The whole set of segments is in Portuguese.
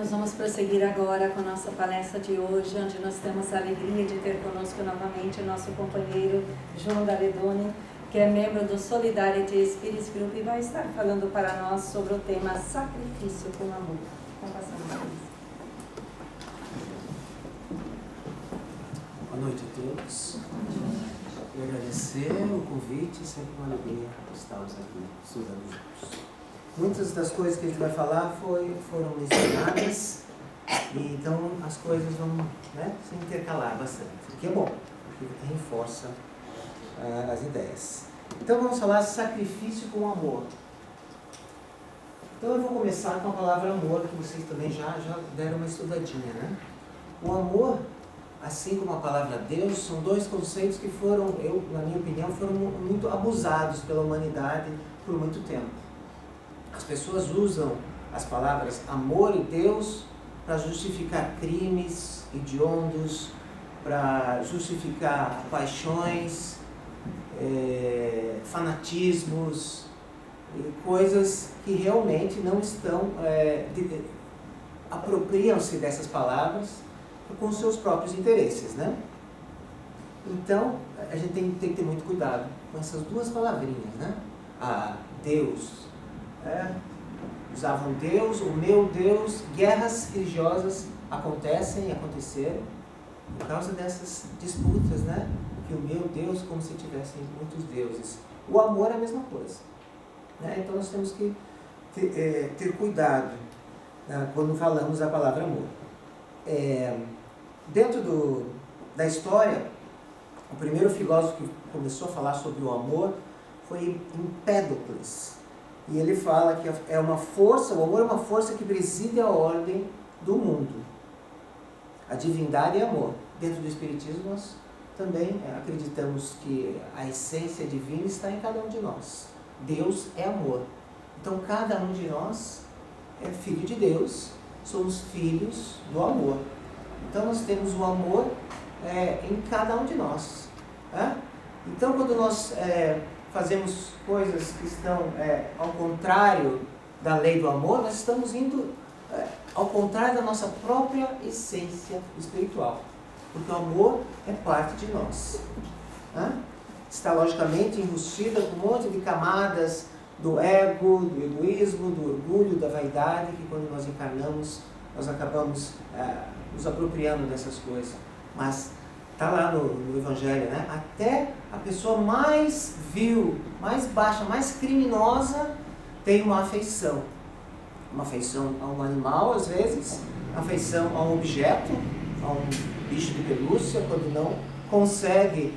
Nós vamos prosseguir agora com a nossa palestra de hoje, onde nós temos a alegria de ter conosco novamente o nosso companheiro João Daledoni, que é membro do Solidarity Spirits Group e vai estar falando para nós sobre o tema Sacrifício com Amor. Então, passamos a isso. Boa noite a todos. Quero agradecer o convite, sempre uma alegria estarmos aqui estudando juntos. Muitas das coisas que a gente vai falar foram mencionadas, e então as coisas vão, se intercalar bastante, o que é bom, porque reforça as ideias. Então vamos falar de sacrifício com amor. Então eu vou começar com a palavra amor, que vocês também já deram uma estudadinha, né? O amor, assim como a palavra Deus, são dois conceitos que foram, na minha opinião, foram muito abusados pela humanidade por muito tempo. As pessoas usam as palavras amor e Deus para justificar crimes hediondos, para justificar paixões, fanatismos, coisas que realmente não estão, apropriam-se dessas palavras com seus próprios interesses, né? Então, a gente tem que ter muito cuidado com essas duas palavrinhas, né? Deus, usavam Deus, o meu Deus, guerras religiosas acontecem e aconteceram por causa dessas disputas, né? Que o meu Deus, como se tivessem muitos deuses. O amor é a mesma coisa, né? Então nós temos que ter cuidado quando falamos a palavra amor. Dentro da história, o primeiro filósofo que começou a falar sobre o amor foi Empédocles. E ele fala que é uma força, o amor é uma força que preside a ordem do mundo. A divindade é amor. Dentro do Espiritismo, nós também acreditamos que a essência divina está em cada um de nós. Deus é amor. Então, cada um de nós é filho de Deus, somos filhos do amor. Então, nós temos o amor em cada um de nós. Então, quando nós fazemos coisas que estão ao contrário da lei do amor, nós estamos indo ao contrário da nossa própria essência espiritual. Porque o amor é parte de nós. Está logicamente enrustida com um monte de camadas do ego, do egoísmo, do orgulho, da vaidade, que quando nós encarnamos, nós acabamos nos apropriando dessas coisas. Mas está lá no Evangelho, né? Até a pessoa mais vil, mais baixa, mais criminosa tem uma afeição. Uma afeição a um animal, às vezes, afeição a um objeto, a um bicho de pelúcia, quando não consegue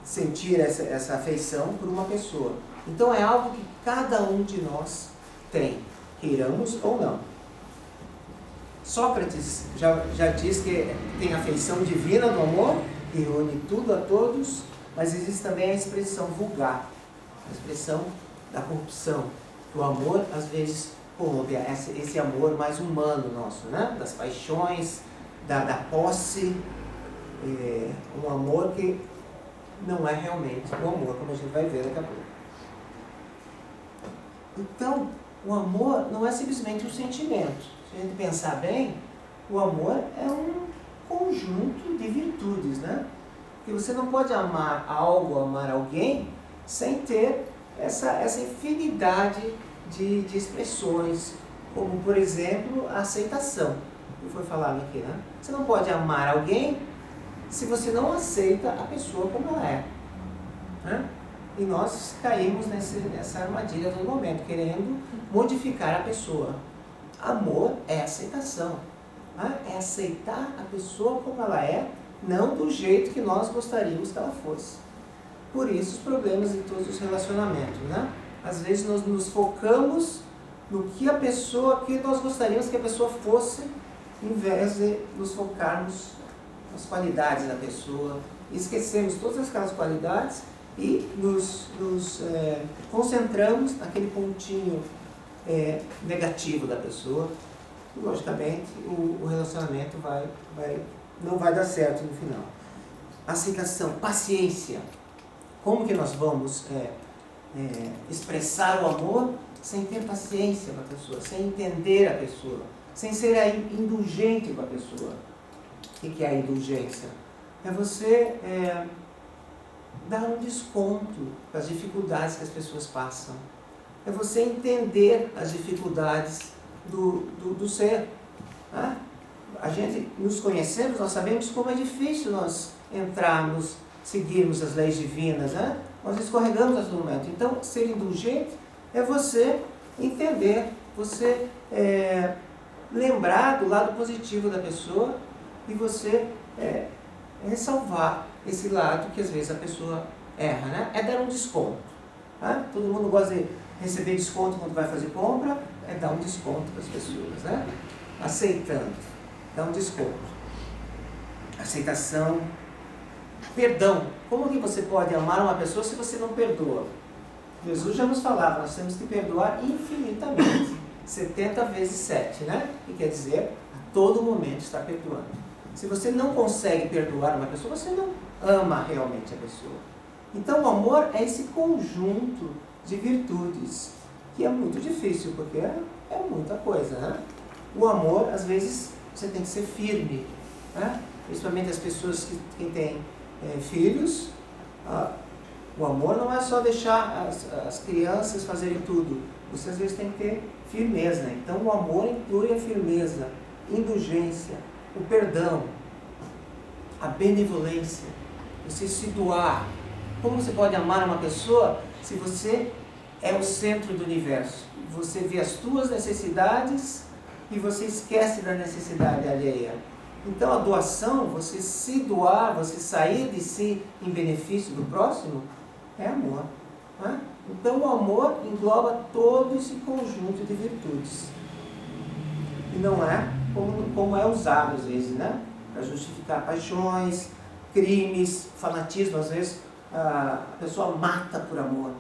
sentir essa afeição por uma pessoa. Então é algo que cada um de nós tem, queiramos ou não. Sócrates já diz que tem a afeição divina do amor, que une tudo a todos, mas existe também a expressão vulgar, a expressão da corrupção, que o amor às vezes corrompe, esse amor mais humano nosso, né? Das paixões, da posse, um amor que não é realmente o amor, como a gente vai ver daqui a pouco. Então, o amor não é simplesmente um sentimento. Se a gente pensar bem, o amor é um conjunto de virtudes, né? Porque você não pode amar algo, amar alguém, sem ter essa infinidade de expressões, como, por exemplo, a aceitação, que foi falado aqui, né? Você não pode amar alguém se você não aceita a pessoa como ela é, né? E nós caímos nessa armadilha todo momento, querendo modificar a pessoa. Amor é aceitação, né? É aceitar a pessoa como ela é, não do jeito que nós gostaríamos que ela fosse. Por isso os problemas em todos os relacionamentos, né? Às vezes nós nos focamos no que nós gostaríamos que a pessoa fosse, em vez de nos focarmos nas qualidades da pessoa. Esquecemos todas aquelas qualidades e nos concentramos naquele pontinho negativo da pessoa. E, logicamente, o relacionamento não vai dar certo no final. Aceitação, paciência. Como que nós vamos expressar o amor sem ter paciência para a pessoa, sem entender a pessoa? sem ser aí indulgente com a pessoa. O que é a indulgência? É você dar um desconto das dificuldades que as pessoas passam. É você entender as dificuldades do ser. Né? A gente, nos conhecemos, nós sabemos como é difícil nós entrarmos, seguirmos as leis divinas. Né? Nós escorregamos a todo momento. Então, ser indulgente é você entender, você lembrar do lado positivo da pessoa e você ressalvar esse lado que às vezes a pessoa erra. Né? É dar um desconto. Tá? Todo mundo gosta de receber desconto quando vai fazer compra, é dar um desconto para as pessoas. Né? Aceitando, dar um desconto. Aceitação. Perdão. Como que você pode amar uma pessoa se você não perdoa? Jesus já nos falava, nós temos que perdoar infinitamente. 70 vezes 7, né? Que quer dizer, a todo momento está perdoando. Se você não consegue perdoar uma pessoa, você não ama realmente a pessoa. Então o amor é esse conjunto de virtudes, que é muito difícil, porque é muita coisa, né? O amor, às vezes, você tem que ser firme, né? Principalmente as pessoas que têm filhos. O amor não é só deixar as crianças fazerem tudo. Você às vezes tem que ter firmeza. Então o amor inclui a firmeza, indulgência, o perdão, a benevolência, você se doar. Como você pode amar uma pessoa se você é o centro do universo? Você vê as tuas necessidades e você esquece da necessidade alheia. Então a doação, você se doar, você sair de si em benefício do próximo, é amor. Né? Então o amor engloba todo esse conjunto de virtudes. E não é como é usado às vezes, né? Para justificar paixões, crimes, fanatismo. Às vezes a pessoa mata por amor.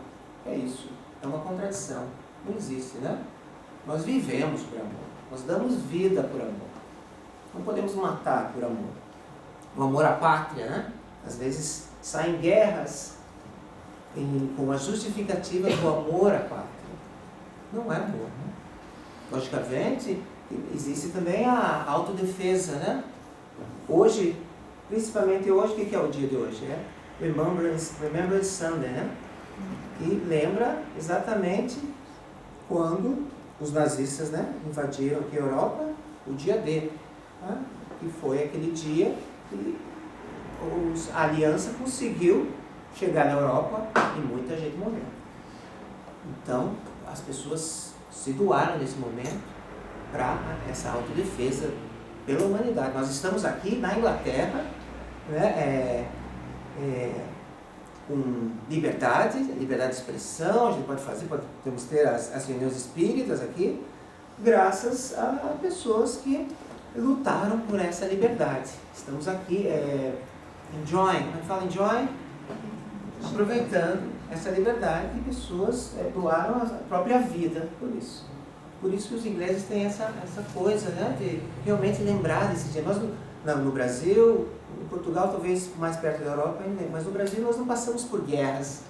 É isso, é uma contradição. Não existe, né? Nós vivemos por amor, nós damos vida por amor. Não podemos matar por amor. O amor à pátria, né? Às vezes saem guerras com a justificativa do amor à pátria. Não é amor, né? Logicamente, existe também a autodefesa, né? Hoje, principalmente hoje, o que é o dia de hoje? É Remembrance Sunday, né? Que lembra exatamente quando os nazistas, né, invadiram aqui a Europa, o dia D, né? Que foi aquele dia que a aliança conseguiu chegar na Europa e muita gente morreu. Então, as pessoas se doaram nesse momento para essa autodefesa pela humanidade. Nós estamos aqui na Inglaterra, né, com liberdade de expressão, a gente pode fazer, podemos ter as reuniões espíritas aqui, graças a pessoas que lutaram por essa liberdade. Estamos aqui enjoying, como é que fala enjoying? Aproveitando essa liberdade que pessoas doaram a própria vida por isso. Por isso que os ingleses têm essa coisa, né, de realmente lembrar desse dia. Nós, no Brasil, em Portugal, talvez mais perto da Europa, mas no Brasil nós não passamos por guerras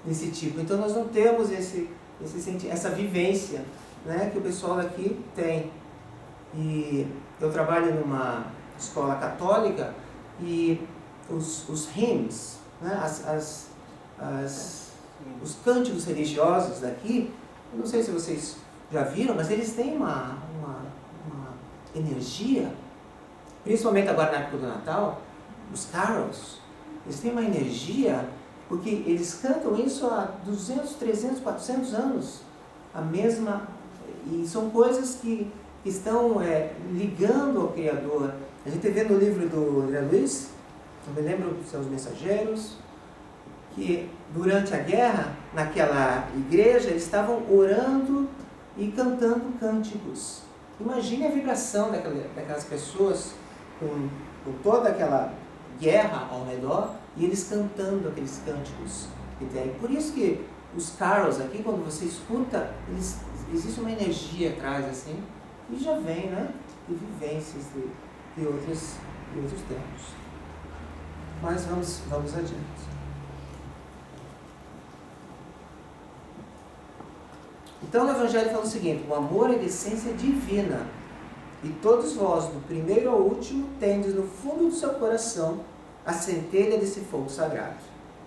desse tipo. Então nós não temos essa vivência, né, que o pessoal daqui tem. E eu trabalho numa escola católica e os hymns, né, os cânticos religiosos daqui, eu não sei se vocês já viram, mas eles têm uma energia, principalmente agora na época do Natal, os carols, eles têm uma energia, porque eles cantam isso há 200, 300, 400 anos, a mesma, e são coisas que estão ligando ao Criador. A gente vê no livro do André Luiz, eu me lembro dos Seus Mensageiros, que durante a guerra, naquela igreja, eles estavam orando e cantando cânticos. Imagine a vibração daquelas pessoas com toda aquela guerra ao redor e eles cantando aqueles cânticos que tem. Por isso que os carols aqui, quando você escuta, existe uma energia atrás assim, e já vem, né, de vivências de outros tempos. Mas vamos adiante. Então o Evangelho fala o seguinte: o amor é de essência divina. E todos vós, do primeiro ao último, tendes no fundo do seu coração a centelha desse fogo sagrado.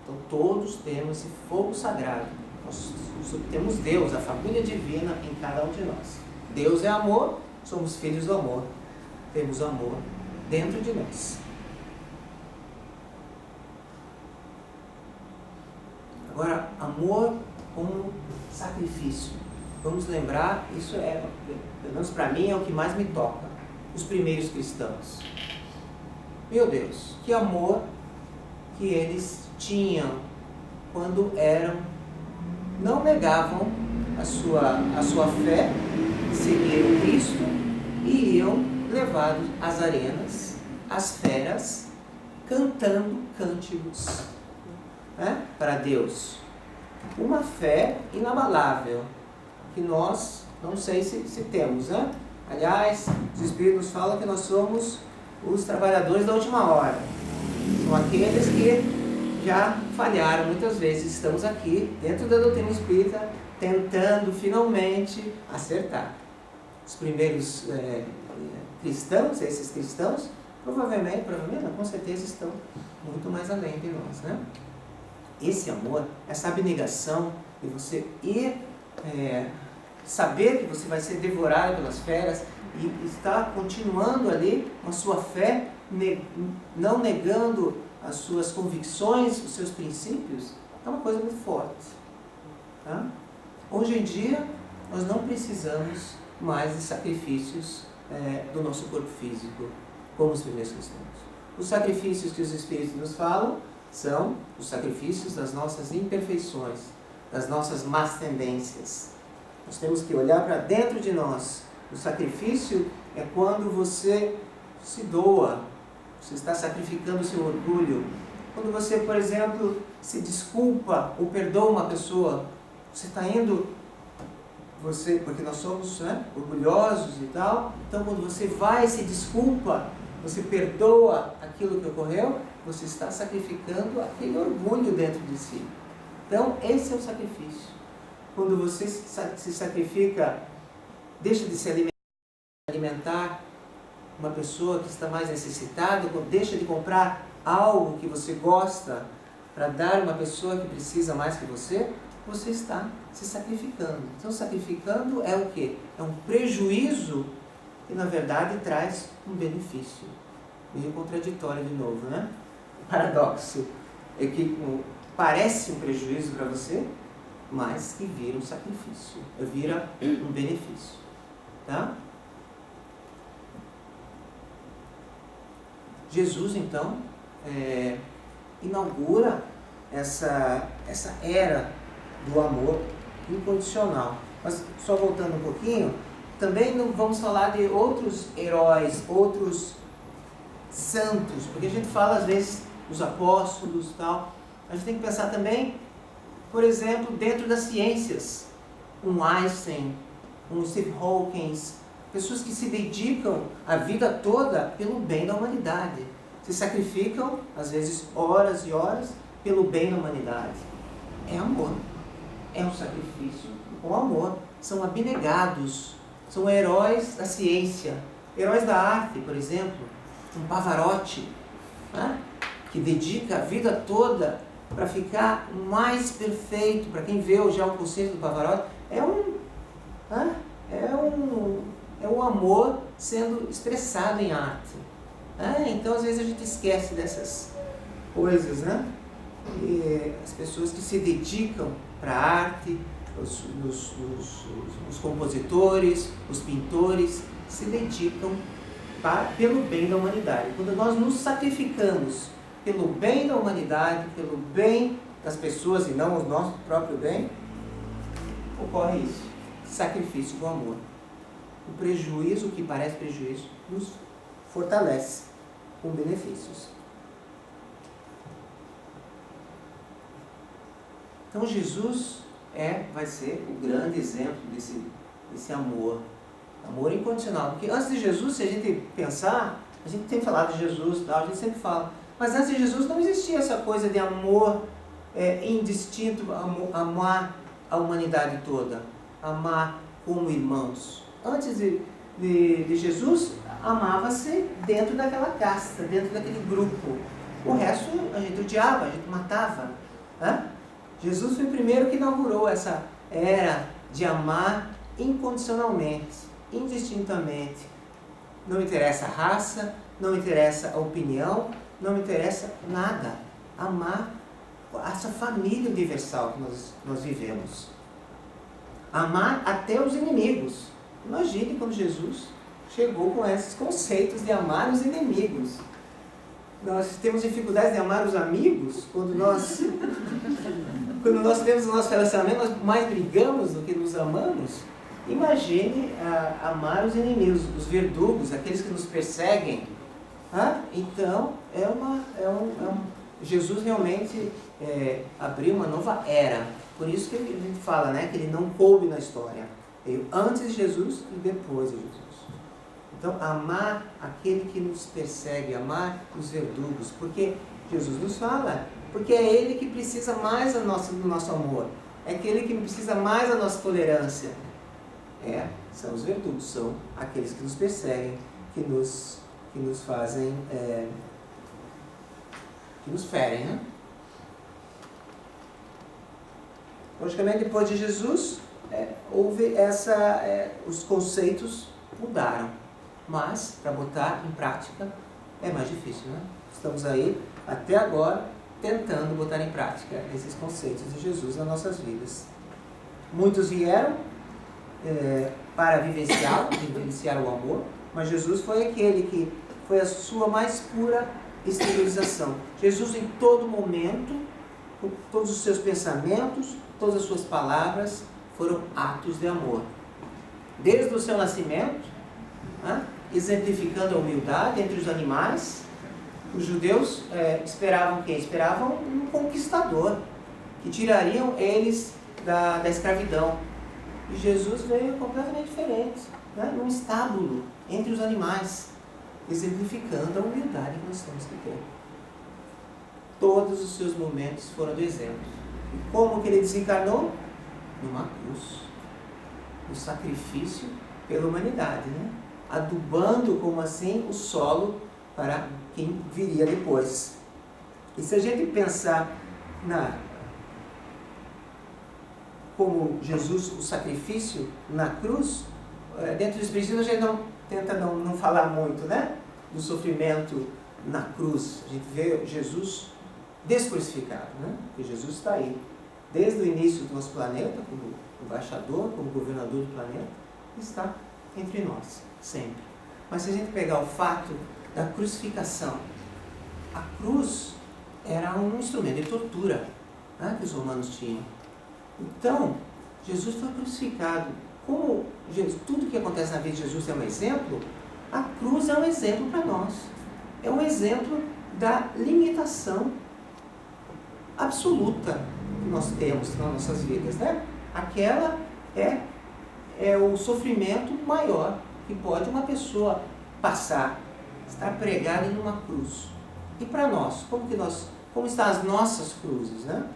Então todos temos esse fogo sagrado. Nós temos Deus, a família divina em cada um de nós. Deus é amor, somos filhos do amor. Temos amor dentro de nós. Agora, amor como sacrifício. Vamos lembrar, isso é, pelo menos para mim, é o que mais me toca. Os primeiros cristãos. Meu Deus, que amor que eles tinham quando não negavam a sua fé, seguiram Cristo e iam levados às arenas, às feras, cantando cânticos, né, para Deus. Uma fé inabalável, que nós, não sei se temos, né? Aliás, os Espíritos falam que nós somos os trabalhadores da última hora. São aqueles que já falharam muitas vezes. Estamos aqui, dentro da doutrina espírita, tentando finalmente acertar. Os primeiros cristãos, esses cristãos, provavelmente, não, com certeza estão muito mais além de nós, né? Esse amor, essa abnegação de você ir, saber que você vai ser devorado pelas feras e estar continuando ali com a sua fé, não negando as suas convicções, os seus princípios, é uma coisa muito forte. Tá? Hoje em dia, nós não precisamos mais de sacrifícios do nosso corpo físico, como os primeiros cristãos. Os sacrifícios que os Espíritos nos falam são os sacrifícios das nossas imperfeições, das nossas más tendências. Nós temos que olhar para dentro de nós. O sacrifício é quando você se doa, você está sacrificando o seu orgulho. Quando você, por exemplo, se desculpa ou perdoa uma pessoa, você está indo, porque nós somos, né, orgulhosos e tal, então quando você vai e se desculpa, você perdoa aquilo que ocorreu, você está sacrificando aquele orgulho dentro de si. Então, esse é o sacrifício. Quando você se sacrifica, deixa de se alimentar uma pessoa que está mais necessitada, deixa de comprar algo que você gosta para dar a uma pessoa que precisa mais que você está se sacrificando. Então, sacrificando é o quê? É um prejuízo que, na verdade, traz um benefício. Meio contraditório de novo, né? O paradoxo é que parece um prejuízo para você, mas que vira um sacrifício, vira um benefício. Tá? Jesus, então, inaugura essa era do amor incondicional. Mas, só voltando um pouquinho, também não vamos falar de outros heróis, outros santos, porque a gente fala às vezes os apóstolos e tal. A gente tem que pensar também, por exemplo, dentro das ciências, um Einstein, um Stephen Hawking, pessoas que se dedicam a vida toda pelo bem da humanidade, se sacrificam, às vezes horas e horas, pelo bem da humanidade. É amor, é um sacrifício com amor, são abnegados, são heróis da ciência, heróis da arte, por exemplo, um Pavarotti, né? Que dedica a vida toda para ficar mais perfeito. Para quem vê já o conceito do Pavarotti, é um amor sendo expressado em arte. Então, às vezes, a gente esquece dessas coisas, né? E as pessoas que se dedicam para a arte, os compositores, os pintores, se dedicam pelo bem da humanidade. Quando nós nos sacrificamos pelo bem da humanidade, pelo bem das pessoas e não o nosso próprio bem, ocorre isso, sacrifício do amor. O prejuízo, que parece prejuízo, nos fortalece com benefícios. Então Jesus vai ser o grande exemplo desse amor incondicional. Porque antes de Jesus, se a gente pensar, a gente tem falado de Jesus, tal, a gente sempre fala, mas antes de Jesus não existia essa coisa de amor indistinto, amar a humanidade toda, amar como irmãos. Antes de Jesus amava-se dentro daquela casta, dentro daquele grupo. O resto a gente odiava, a gente matava. Né? Jesus foi o primeiro que inaugurou essa era de amar incondicionalmente, indistintamente. Não interessa a raça, não interessa a opinião, não interessa nada. Amar essa família universal que nós vivemos. Amar até os inimigos. Imagine quando Jesus chegou com esses conceitos de amar os inimigos. Nós temos dificuldade de amar os amigos quando nós temos o nosso relacionamento, nós mais brigamos do que nos amamos. Imagine amar os inimigos, os verdugos, aqueles que nos perseguem. Então, Jesus realmente abriu uma nova era. Por isso que a gente fala, né, que ele não coube na história. Veio antes de Jesus e depois de Jesus. Então, amar aquele que nos persegue, amar os verdugos. Porque Jesus nos fala, porque é ele que precisa mais do nosso amor. É aquele que precisa mais da nossa tolerância. São os verdugos, são aqueles que nos perseguem, que nos fazem, que nos ferem, né? Logicamente, depois de Jesus, houve os conceitos mudaram, mas para botar em prática é mais difícil, né? Estamos aí, até agora, tentando botar em prática esses conceitos de Jesus nas nossas vidas. Muitos vieram para vivenciar o amor, mas Jesus foi aquele que foi a sua mais pura exteriorização. Jesus, em todo momento, com todos os seus pensamentos, todas as suas palavras, foram atos de amor. Desde o seu nascimento, exemplificando a humildade entre os animais, os judeus esperavam quem? Esperavam um conquistador, que tirariam eles da escravidão. E Jesus veio completamente diferente, né? Num estábulo entre os animais, exemplificando a humildade que nós temos que ter. Todos os seus momentos foram do exemplo. E como que ele desencarnou? Numa cruz. O sacrifício pela humanidade, né? Adubando, como assim, o solo para quem viria depois. E se a gente pensar como Jesus, o sacrifício na cruz, dentro do Espiritismo a gente tenta não falar muito, né? Do sofrimento na cruz. A gente vê Jesus descrucificado, né? Porque Jesus está aí. Desde o início do nosso planeta, como embaixador, como governador do planeta, está entre nós, sempre. Mas se a gente pegar o fato da crucificação, a cruz era um instrumento de tortura, né, que os romanos tinham. Então, Jesus foi crucificado. Como tudo que acontece na vida de Jesus é um exemplo, a cruz é um exemplo para nós. É um exemplo da limitação absoluta que nós temos nas nossas vidas, né? Aquela é o sofrimento maior que pode uma pessoa passar, estar pregada em uma cruz. E para nós, como estão as nossas cruzes, né?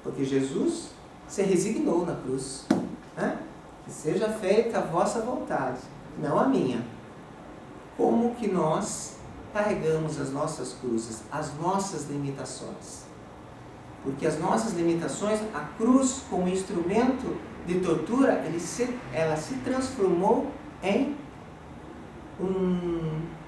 Porque Jesus se resignou na cruz, né? Que seja feita a vossa vontade, não a minha. Como que nós carregamos as nossas cruzes, as nossas limitações? Porque as nossas limitações, a cruz como instrumento de tortura, ela se transformou em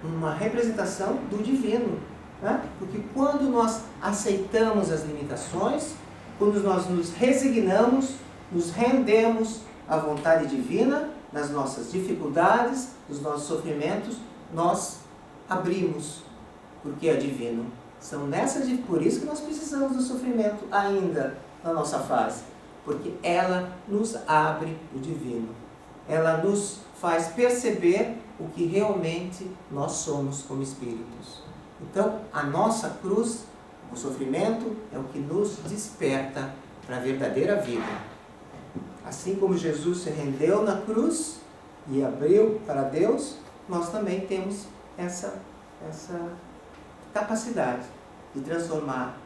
uma representação do divino, né? Porque quando nós aceitamos as limitações, quando nós nos resignamos, nos rendemos à vontade divina, nas nossas dificuldades, nos nossos sofrimentos, nós abrimos, porque é divino. Por isso que nós precisamos do sofrimento ainda na nossa fase, porque ela nos abre o divino. Ela nos faz perceber o que realmente nós somos como espíritos. Então, a nossa cruz, o sofrimento, é o que nos desperta para a verdadeira vida. Assim como Jesus se rendeu na cruz e abriu para Deus, nós também temos essa capacidade de transformar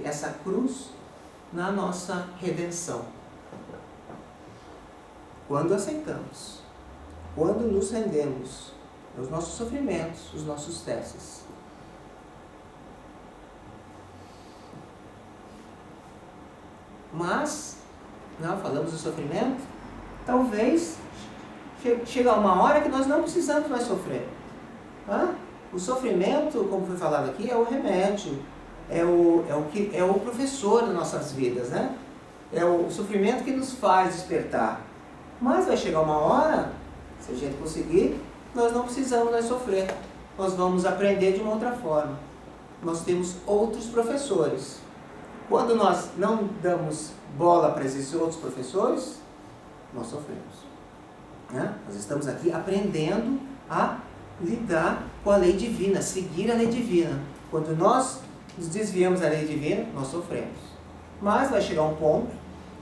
essa cruz na nossa redenção. Quando aceitamos. quando nos rendemos aos nossos sofrimentos, os nossos testes. Mas, não, falamos do sofrimento, talvez chegue uma hora que nós não precisamos mais sofrer. O sofrimento, como foi falado aqui, é o remédio, é o professor das nossas vidas, né? É o sofrimento que nos faz despertar. Mas vai chegar uma hora, se a gente conseguir, nós não precisamos mais sofrer. Nós vamos aprender de uma outra forma. Nós temos outros professores. Quando nós não damos bola para esses outros professores, nós sofremos. Nós estamos aqui aprendendo a lidar com a lei divina, seguir a lei divina. Quando nós nos desviamos da lei divina, nós sofremos. Mas vai chegar um ponto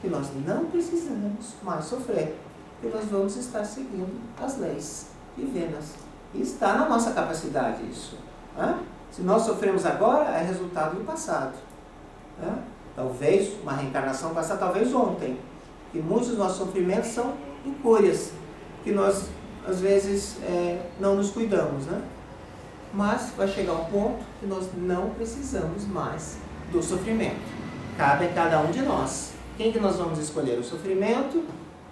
que nós não precisamos mais sofrer, porque nós vamos estar seguindo as leis divinas. E está na nossa capacidade isso. Se nós sofremos agora, é resultado do passado. Talvez uma reencarnação passada, talvez ontem. E muitos dos nossos sofrimentos são incúrias, que nós, às vezes, não nos cuidamos, né? Mas vai chegar um ponto que nós não precisamos mais do sofrimento. Cabe a cada um de nós. Quem que nós vamos escolher? O sofrimento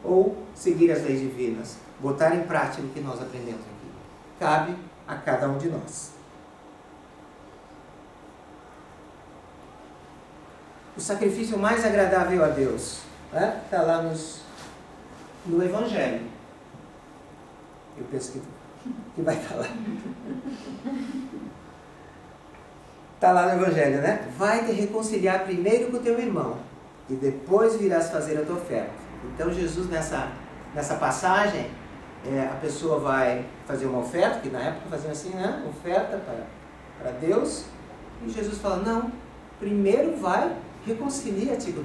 ou seguir as leis divinas? Botar em prática o que nós aprendemos aqui. Cabe a cada um de nós. O sacrifício mais agradável a Deus está lá no Evangelho. Eu penso que vai estar lá. Está lá no Evangelho, né? Vai te reconciliar primeiro com o teu irmão e depois virás fazer a tua oferta. Então Jesus, nessa passagem, a pessoa vai fazer uma oferta, que na época faziam assim, né? Oferta para Deus. E Jesus fala, não, primeiro vai, reconcilia-te com o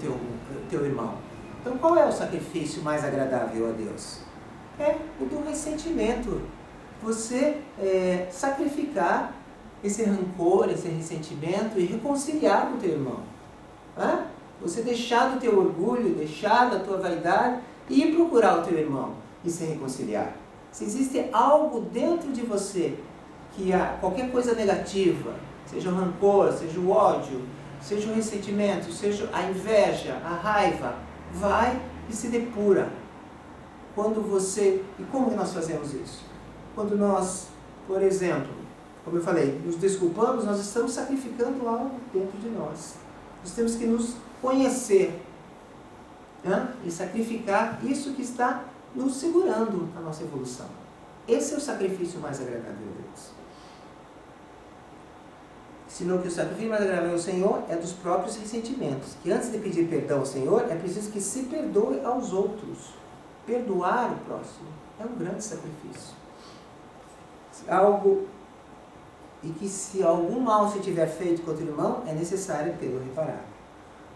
teu irmão. Então qual é o sacrifício mais agradável a Deus? É o do ressentimento. Você sacrificar esse rancor, esse ressentimento e reconciliar com o teu irmão. Você deixar do teu orgulho, deixar da tua vaidade e ir procurar o teu irmão e se reconciliar. Se existe algo dentro de você que qualquer coisa negativa, seja o rancor, seja o ódio, seja o ressentimento, seja a inveja, a raiva, vai e se depura. E como nós fazemos isso? Quando nós, por exemplo, como eu falei, nos desculpamos, nós estamos sacrificando algo dentro de nós. Nós temos que nos conhecer e sacrificar isso que está nos segurando a nossa evolução. Esse é o sacrifício mais agradável a Deus. Senão que o sacrifício mais agradável ao Senhor é dos próprios ressentimentos, que antes de pedir perdão ao Senhor, é preciso que se perdoe aos outros. Perdoar o próximo é um grande sacrifício. E que se algum mal se tiver feito contra o irmão, é necessário tê-lo reparado.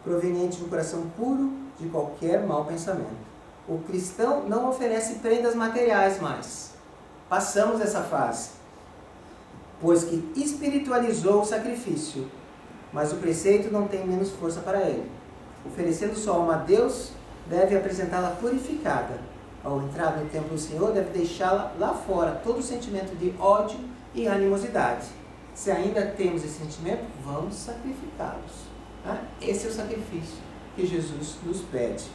Proveniente de um coração puro de qualquer mau pensamento. O cristão não oferece prendas materiais mais. Passamos essa fase. Pois que espiritualizou o sacrifício, mas o preceito não tem menos força para ele. Oferecendo sua alma a Deus, deve apresentá-la purificada. Ao entrar no templo do Senhor, deve deixá-la lá fora, todo o sentimento de ódio e animosidade. Se ainda temos esse sentimento, vamos sacrificá-los. Esse é o sacrifício que Jesus nos pede.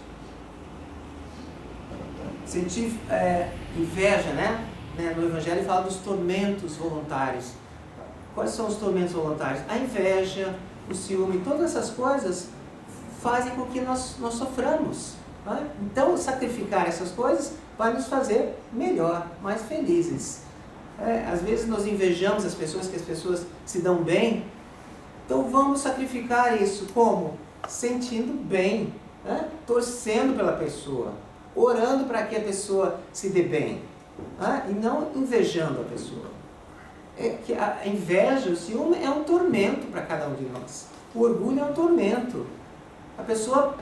Sentir inveja, né? No Evangelho fala dos tormentos voluntários. Quais são os tormentos voluntários? A inveja, o ciúme, todas essas coisas fazem com que nós soframos. Então, sacrificar essas coisas vai nos fazer melhor, mais felizes. Às vezes nós invejamos as pessoas, que as pessoas se dão bem. Então vamos sacrificar isso como? Sentindo bem, torcendo pela pessoa, orando para que a pessoa se dê bem, e não invejando a pessoa. Que a inveja, o ciúme é um tormento para cada um de nós. O orgulho é um tormento. A pessoa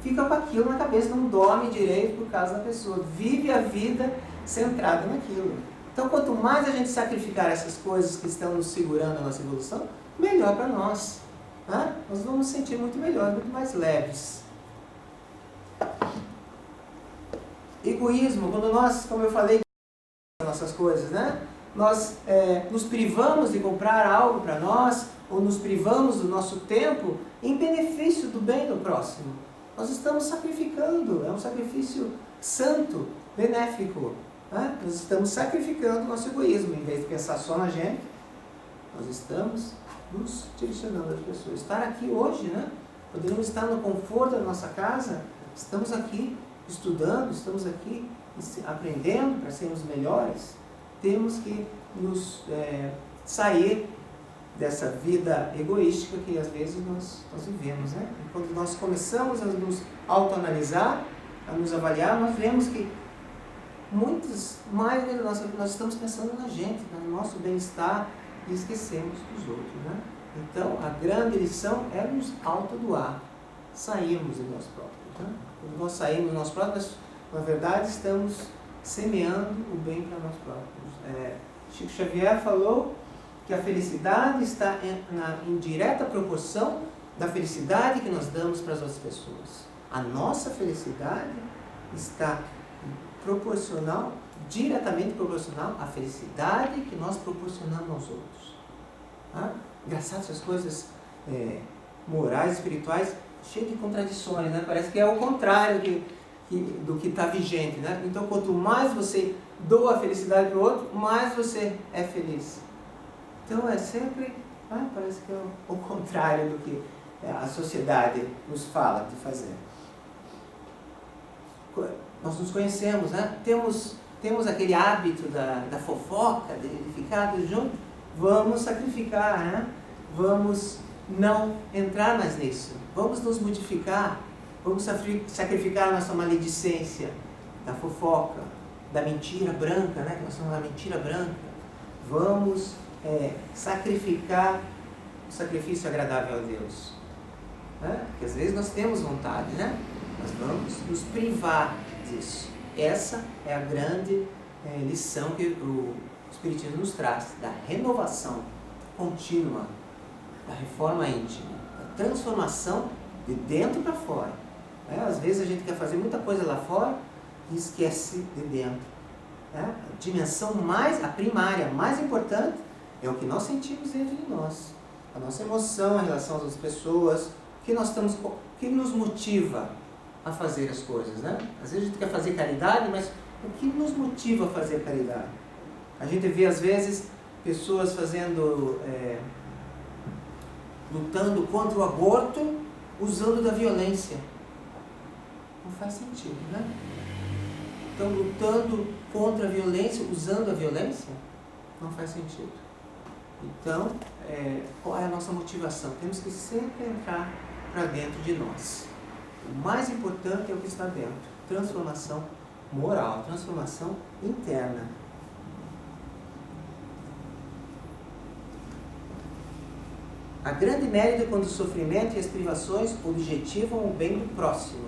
fica com aquilo na cabeça, não dorme direito por causa da pessoa, vive a vida centrada naquilo. Então, quanto mais a gente sacrificar essas coisas que estão nos segurando a nossa evolução, melhor para nós. Nós vamos nos sentir muito melhor, muito mais leves. Egoísmo, quando nós, como eu falei, nossas coisas, né? Nós nos privamos de comprar algo para nós, ou nos privamos do nosso tempo em benefício do bem do próximo. Nós estamos sacrificando, é um sacrifício santo, benéfico. Né? Nós estamos sacrificando o nosso egoísmo, em vez de pensar só na gente, nós estamos nos direcionando às pessoas. Estar aqui hoje, né? Podemos estar no conforto da nossa casa, estamos aqui estudando, estamos aqui aprendendo para sermos melhores. Temos que nos sair dessa vida egoística que às vezes nós vivemos, né? E quando nós começamos a nos autoanalisar, a nos avaliar, nós vemos que mais nós estamos pensando na gente, no nosso bem-estar, e esquecemos dos outros, né? Então, a grande lição é nos autodoar, sairmos de nós próprios. Né? Quando nós saímos de nós próprios, na verdade, estamos semeando o bem para nós próprios. Chico Xavier falou que a felicidade está em direta proporção da felicidade que nós damos para as outras pessoas. A nossa felicidade está diretamente proporcional à felicidade que nós proporcionamos aos outros. Tá? Engraçado essas coisas morais, espirituais, cheias de contradições, né? Parece que é o contrário do que está vigente, né? Então, quanto mais você doa a felicidade para o outro, mais você é feliz. Então, é sempre, parece que é o contrário do que a sociedade nos fala de fazer. Nós nos conhecemos, né? Temos aquele hábito da fofoca, de ficar junto. Vamos sacrificar, né? Vamos não entrar mais nisso. Vamos nos modificar. Vamos sacrificar a nossa maledicência da fofoca, da mentira branca, né? Que nós somos a mentira branca. Vamos sacrificar o sacrifício agradável a Deus. Né? Porque às vezes nós temos vontade, né? Nós vamos nos privar disso. Essa é a grande lição que o Espiritismo nos traz, da renovação contínua, da reforma íntima, da transformação de dentro para fora. Às vezes a gente quer fazer muita coisa lá fora e esquece de dentro. A dimensão a primária, mais importante, é o que nós sentimos dentro de nós. A nossa emoção em relação às outras pessoas, o que nos motiva a fazer as coisas, né? Às vezes a gente quer fazer caridade, mas o que nos motiva a fazer caridade? A gente vê às vezes pessoas lutando contra o aborto usando da violência. Não faz sentido, né? Então, lutando contra a violência, usando a violência, não faz sentido. Então, qual é a nossa motivação? Temos que sempre entrar para dentro de nós. O mais importante é o que está dentro. Transformação moral, transformação interna. A grande mérito é quando o sofrimento e as privações objetivam o bem do próximo,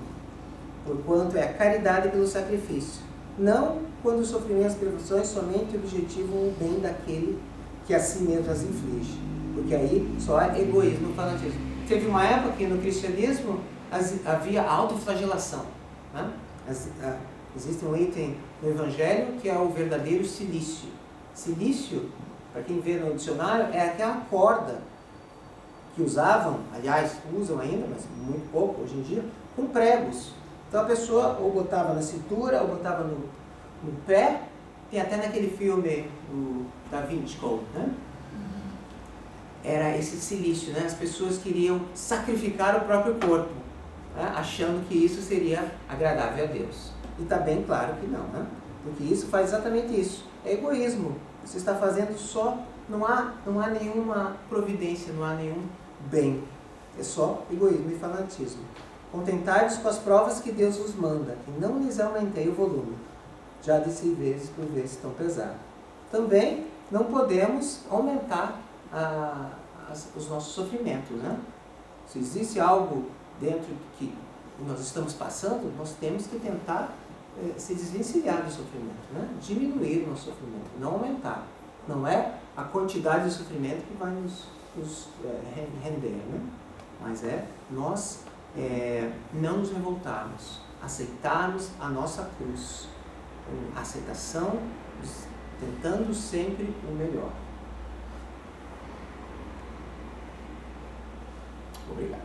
porquanto é a caridade pelo sacrifício. Não quando o sofrimento e as privações somente objetivam o bem daquele que a si mesmo as inflige. Porque aí só há egoísmo e fanatismo. Teve uma época que no cristianismo havia autoflagelação. Né? Existe um item no Evangelho que é o verdadeiro cilício. Cilício, para quem vê no dicionário, é aquela corda que usavam, aliás, usam ainda, mas muito pouco hoje em dia, com pregos. Então a pessoa ou botava na cintura, ou botava no pé. Tem até naquele filme do Da Vinci Code, né? Era esse cilício, né? As pessoas queriam sacrificar o próprio corpo, né? Achando que isso seria agradável a Deus. E está bem claro que não, né? Porque isso faz exatamente isso. É egoísmo. Você está fazendo só, não há nenhuma providência, não há nenhum bem. É só egoísmo e fanatismo. Contentai-vos com as provas que Deus vos manda, que não lhes aumentei o volume, já disse vezes por vezes tão pesado. Também não podemos aumentar os nossos sofrimentos, né? Se existe algo dentro que nós estamos passando, nós temos que tentar se desvencilhar do sofrimento, né? Diminuir o nosso sofrimento, não aumentar. Não é a quantidade de sofrimento que vai nos render, né? Mas nós não nos revoltarmos, aceitarmos a nossa cruz, a aceitação tentando sempre o melhor. Obrigado.